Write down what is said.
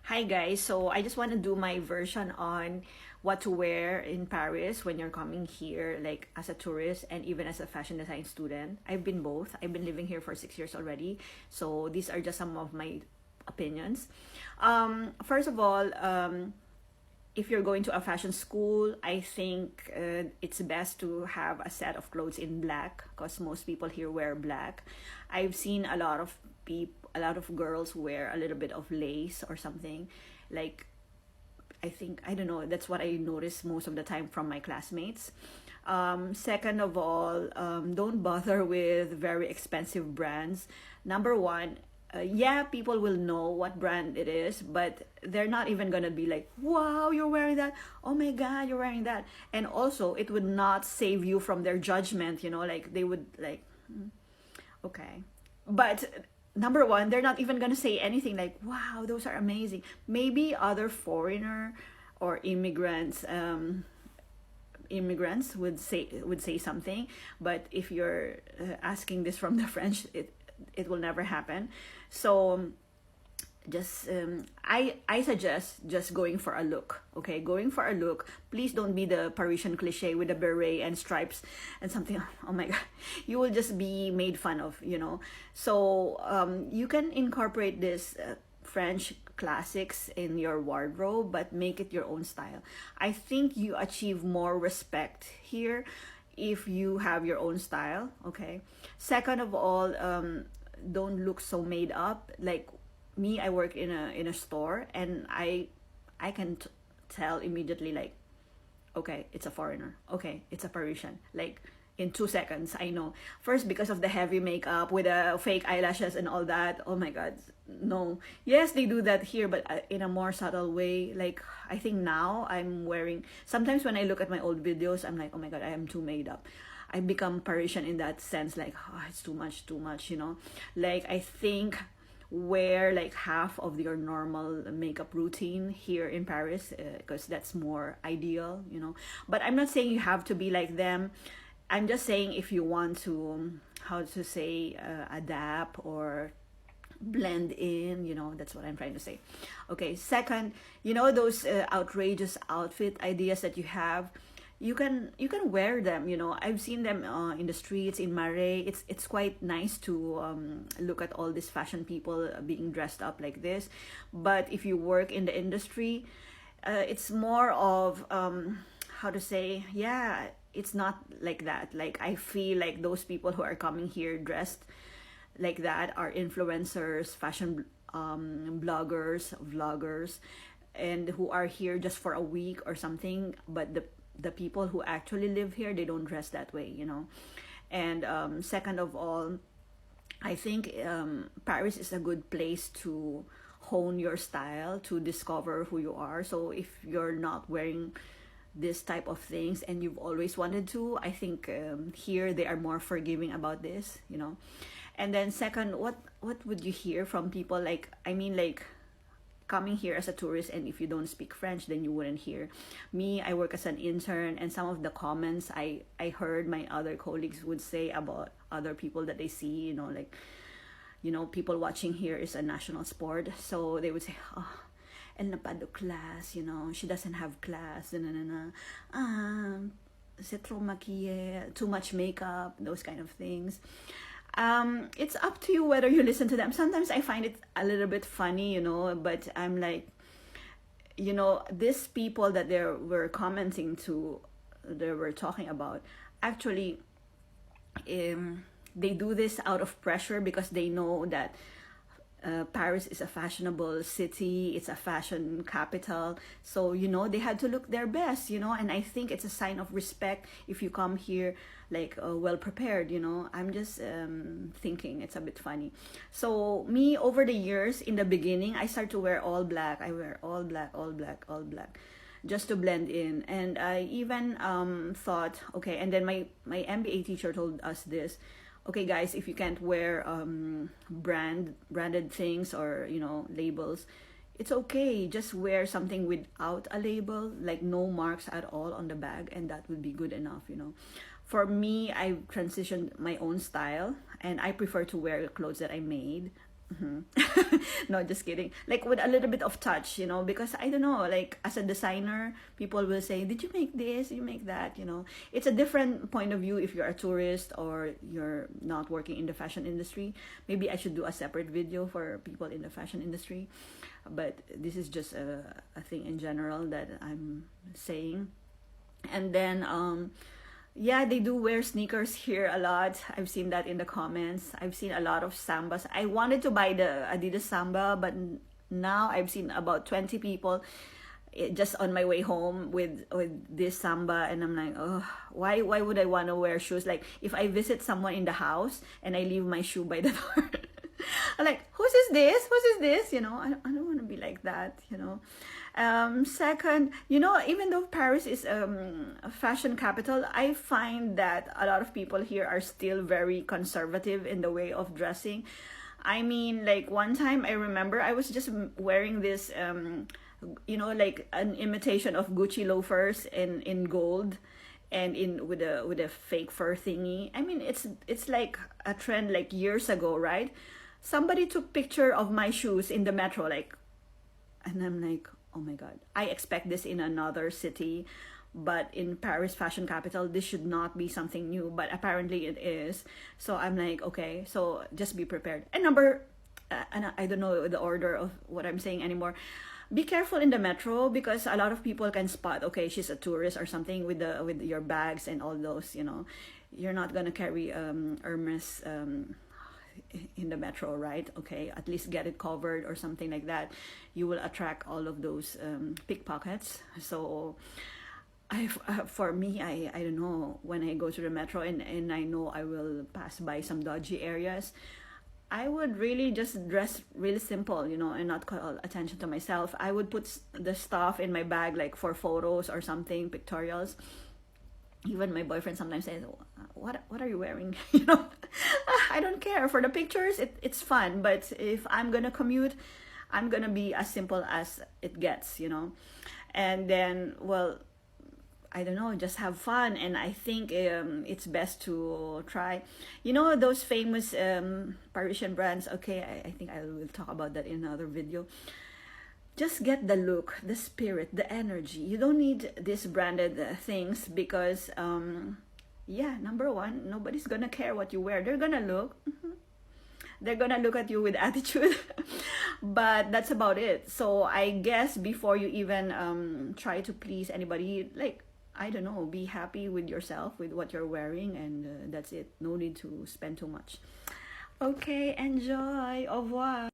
Hi guys, so I just want to do my version on what to wear in Paris when you're coming here, like as a tourist and even as a fashion design student. I've been both. I've been living here for 6 years already, so these are just some of my opinions. First of all, if you're going to a fashion school, I think it's best to have a set of clothes in black because most people here wear black. I've seen a lot of girls wear a little bit of lace or something. Like, I think, I don't know, that's what I notice most of the time from my classmates. Second of all, don't bother with very expensive brands. Number one, yeah, people will know what brand it is, but they're not even gonna be like, wow, you're wearing that. Oh my God, you're wearing that. And also, it would not save you from their judgment, like they would like, okay. But number one, they're not even gonna say anything like, wow, those are amazing. Maybe other foreigner or immigrants would say something, but if you're asking this from the French, it will never happen. So just I suggest just going for a look. Okay, going for a look. Please don't be the Parisian cliche with a beret and stripes and something. Oh my God, you will just be made fun of. So you can incorporate this French classics in your wardrobe, but make it your own style. I think you achieve more respect here if you have your own style. Okay, second of all, don't look so made up. Like me, I work in a store, and I can tell immediately, like, okay, it's a foreigner, okay, it's a Parisian, like in 2 seconds I know. First, because of the heavy makeup with the fake eyelashes and all that. Oh my God, no. Yes, they do that here, but in a more subtle way. Like, I think now I'm wearing, sometimes when I look at my old videos, I'm like, oh my God, I am too made up. I become Parisian in that sense, like, oh, it's too much. Like, I think wear like half of your normal makeup routine here in Paris, because that's more ideal. But I'm not saying you have to be like them. I'm just saying if you want to, how to say, adapt or blend in. That's what I'm trying to say. Okay, second, those outrageous outfit ideas that you have, you can wear them. I've seen them in the streets in Marais. It's quite nice to look at all these fashion people being dressed up like this. But if you work in the industry, it's more of how to say, yeah, it's not like that. Like, I feel like those people who are coming here dressed like that are influencers, fashion bloggers, vloggers, and who are here just for a week or something. But the people who actually live here, they don't dress that way. And second of all, I think Paris is a good place to hone your style, to discover who you are. So if you're not wearing this type of things and you've always wanted to, I think here they are more forgiving about this. And then second, what would you hear from people? Like, I mean, like, coming here as a tourist, and if you don't speak French, then you wouldn't hear. Me, I work as an intern, and some of the comments I heard my other colleagues would say about other people that they see, like, people watching here is a national sport. So they would say, oh, elle n'a pas de classe, she doesn't have class, c'est trop maquillée, too much makeup, those kind of things. It's up to you whether you listen to them. Sometimes I find it a little bit funny, but I'm like, these people that they were commenting to, they were talking about, actually, they do this out of pressure because they know that Paris is a fashionable city, it's a fashion capital. So, they had to look their best, and I think it's a sign of respect if you come here like well prepared. I'm just thinking it's a bit funny. So me, over the years, in the beginning, I start to wear all black. I wear all black, all black, all black, just to blend in. And I even thought, okay, and then my MBA teacher told us this. Okay, guys, if you can't wear branded things or labels, it's okay. Just wear something without a label, like no marks at all on the bag, and that would be good enough. For me, I transitioned my own style, and I prefer to wear clothes that I made No, just kidding. Like with a little bit of touch, you know, because I don't know, like as a designer, people will say, "Did you make this? You make that?" You know, it's a different point of view if you're a tourist or you're not working in the fashion industry. Maybe I should do a separate video for people in the fashion industry, but this is just a thing in general that I'm saying. And then yeah, they do wear sneakers here a lot. I've seen that in the comments. I've seen a lot of Sambas. I wanted to buy the Adidas Samba, but now I've seen about 20 people just on my way home with this Samba, and I'm like, oh, why would I want to wear shoes? Like if I visit someone in the house and I leave my shoe by the door, I'm like, whose is this? Whose is this? You know, I don't want to be like that, you know. Second, you know, even though Paris is a fashion capital, I find that a lot of people here are still very conservative in the way of dressing. I mean, like one time I remember I was just wearing this, you know, like an imitation of Gucci loafers in gold and in with a fake fur thingy. I mean, it's like a trend like years ago, right? Somebody took picture of my shoes in the metro, like, and I'm like, oh my God, I expect this in another city, but in Paris, fashion capital, this should not be something new, but apparently it is. So I'm like, okay, so just be prepared. And and I don't know the order of what I'm saying anymore. Be careful in the metro because a lot of people can spot, okay, she's a tourist or something with your bags and all those, you know. You're not gonna carry Hermes in the metro, right? Okay, at least get it covered or something like that. You will attract all of those pickpockets. So for me, I don't know, when I go to the metro and I know I will pass by some dodgy areas, I would really just dress really simple, you know, and not call attention to myself. I would put the stuff in my bag like for photos or something, pictorials. Even my boyfriend sometimes says, what are you wearing? You know, I don't care. For the pictures, it's fun. But if I'm going to commute, I'm going to be as simple as it gets, you know. And then, well, I don't know, just have fun. And I think it's best to try, you know, those famous Parisian brands. Okay, I think I will talk about that in another video. Just get the look, the spirit, the energy. You don't need these branded things because, yeah, number one, nobody's gonna care what you wear. They're gonna look. They're gonna look at you with attitude. But that's about it. So I guess before you even try to please anybody, like, I don't know, be happy with yourself, with what you're wearing, and that's it. No need to spend too much. Okay, enjoy. Au revoir.